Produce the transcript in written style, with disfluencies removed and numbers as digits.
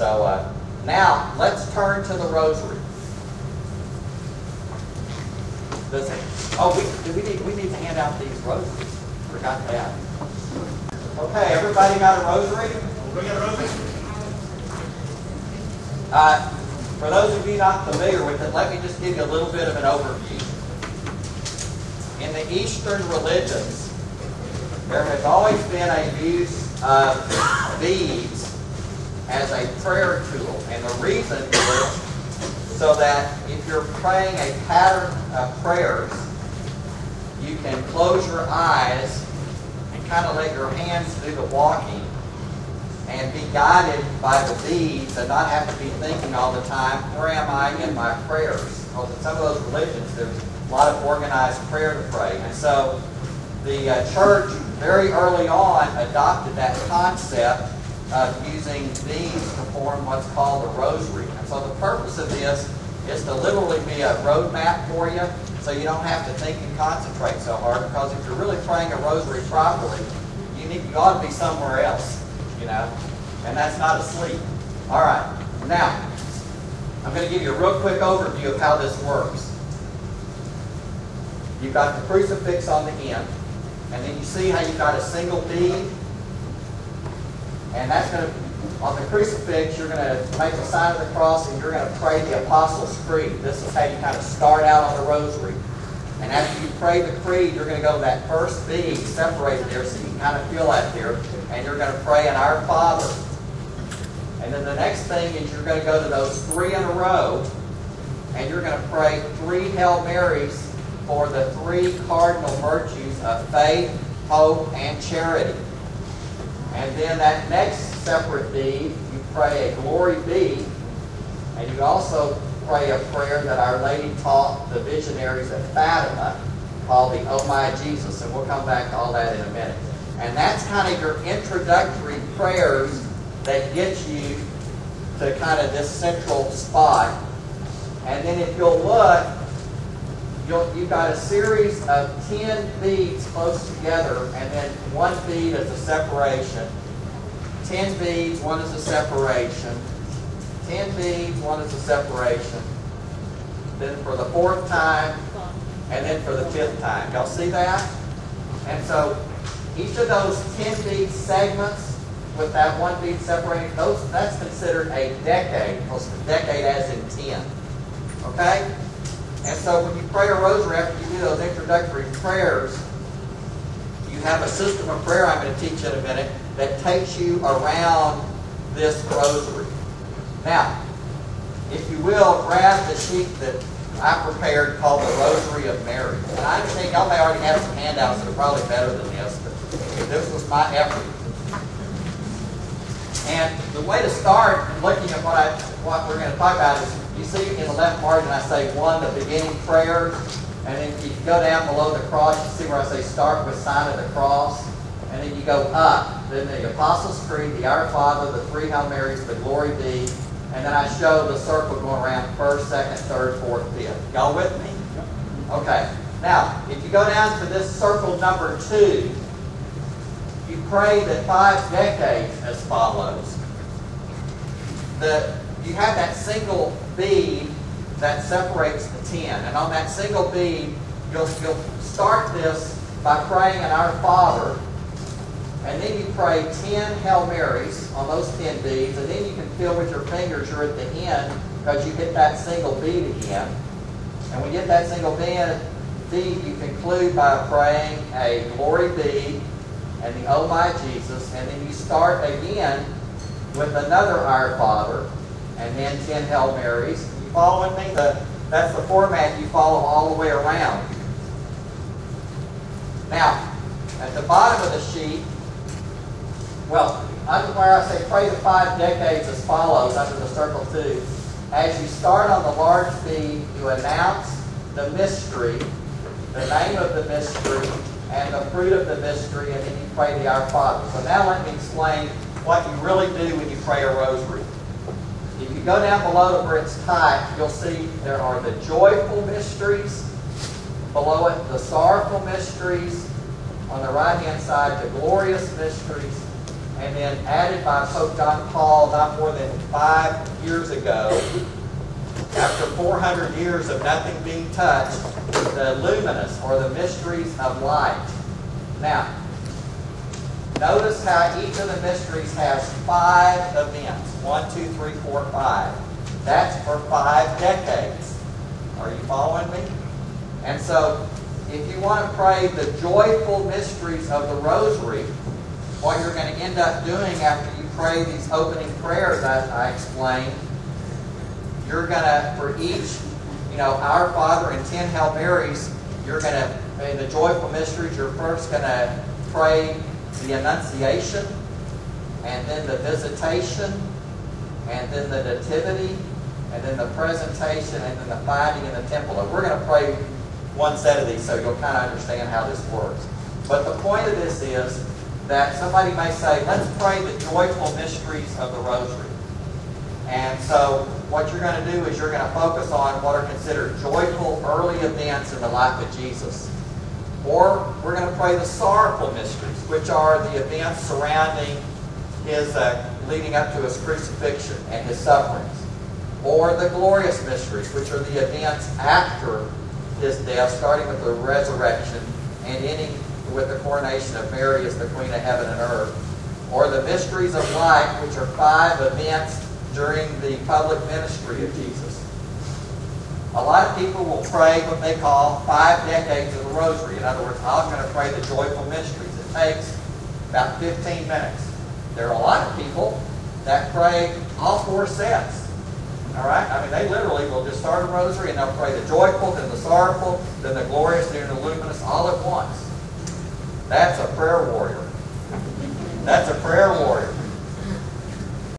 So now let's turn to the Rosary. We need to hand out these rosaries. Forgot that. Okay, everybody got a rosary? We got a rosary. For those of you not familiar with it, let me just give you a little bit of an overview. In the Eastern religions, there has always been a use of beads as a prayer tool. And the reason is so that if you're praying a pattern of prayers, you can close your eyes and kind of let your hands do the walking and be guided by the beads and not have to be thinking all the time, where am I in my prayers? Because in some of those religions, there's a lot of organized prayer to pray. And so the church very early on adopted that concept of using beads to form what's called a rosary. And so the purpose of this is to literally be a roadmap for you so you don't have to think and concentrate so hard, because if you're really praying a rosary properly, you ought to be somewhere else, you know, and that's not asleep. All right, now I'm going to give you a real quick overview of how this works. You've got the crucifix on the end, and then you see how you've got a single bead, and that's going to, on the crucifix, you're going to make the sign of the cross and you're going to pray the Apostles' Creed. This is how you kind of start out on the rosary. And after you pray the creed, you're going to go to that first bead separated there so you can kind of feel that there. And you're going to pray an Our Father. And then the next thing is you're going to go to those 3 in a row and you're going to pray 3 Hail Marys for the 3 cardinal virtues of faith, hope, and charity. And then that next separate bead, you pray a glory bead, and you also pray a prayer that Our Lady taught the visionaries at Fatima called the Oh My Jesus, and we'll come back to all that in a minute. And that's kind of your introductory prayers that get you to kind of this central spot. And then if you'll look, you've got a series of 10 beads close together, and then 1 bead is a separation. 10 beads, 1 is a separation. 10 beads, 1 is a separation. Then for the 4th time, and then for the 5th time. Y'all see that? And so each of those 10 bead segments with that 1 bead separating, that's considered a decade. Because a decade as in 10. Okay? And so when you pray a rosary, after you do those introductory prayers, you have a system of prayer I'm going to teach you in a minute that takes you around this rosary. Now, if you will, grab the sheet that I prepared called the Rosary of Mary. And I understand y'all may already have some handouts that are probably better than this, but this was my effort. And the way to start looking at what we're going to talk about is, you see in the left margin I say 1, the beginning prayers, and then if you go down below the cross, you see where I say start with sign of the cross, and then you go up, then the Apostles' Creed, the Our Father, the 3 Hail Marys, the Glory Be, and then I show the circle going around 1st, 2nd, 3rd, 4th, 5th. Y'all with me? Okay. Now, if you go down to this circle number 2, you pray the 5 decades as follows. You have that single bead that separates the 10. And on that single bead, you'll start this by praying an Our Father. And then you pray 10 Hail Marys on those 10 beads. And then you can feel with your fingers you're at the end because you hit that single bead again. And when you hit that single bead, you conclude by praying a Glory Be and the Oh My Jesus. And then you start again with another Our Father. And then 10 Hail Marys. You following me? That's the format you follow all the way around. Now, at the bottom of the sheet, well, under where I say pray the 5 decades as follows, under the circle 2, as you start on the large bead, you announce the mystery, the name of the mystery, and the fruit of the mystery, and then you pray the Our Father. So now let me explain what you really do when you pray a rosary. If you go down below to where it's typed, you'll see there are the joyful mysteries. Below it, the sorrowful mysteries. On the right-hand side, the glorious mysteries. and then added by Pope John Paul not more than 5 years ago. After 400 years of nothing being touched, the luminous, or the mysteries of light. Now, notice how each of the mysteries has 5 events. 1, 2, 3, 4, 5. That's for 5 decades. Are you following me? And so, if you want to pray the joyful mysteries of the Rosary, what you're going to end up doing after you pray these opening prayers I explained, you're going to, for each, Our Father and 10 Hail Marys, you're going to, in the joyful mysteries, you're first going to pray the Annunciation, and then the Visitation, and then the Nativity, and then the Presentation, and then the Finding in the Temple. And we're going to pray one set of these so you'll kind of understand how this works. But the point of this is that somebody may say, let's pray the joyful mysteries of the Rosary. And so what you're going to do is you're going to focus on what are considered joyful early events in the life of Jesus. Or we're going to pray the sorrowful mysteries, which are the events surrounding His leading up to His crucifixion and His sufferings. Or the glorious mysteries, which are the events after His death, starting with the resurrection and ending with the coronation of Mary as the Queen of Heaven and Earth. Or the mysteries of light, which are 5 events during the public ministry of Jesus. A lot of people will pray what they call 5 decades of the Rosary. In other words, I'm going to pray the joyful mysteries. It takes about 15 minutes. There are a lot of people that pray all 4 sets. All right? I mean, they literally will just start a Rosary and they'll pray the joyful, then the sorrowful, then the glorious, then the luminous, all at once. That's a prayer warrior. That's a prayer warrior.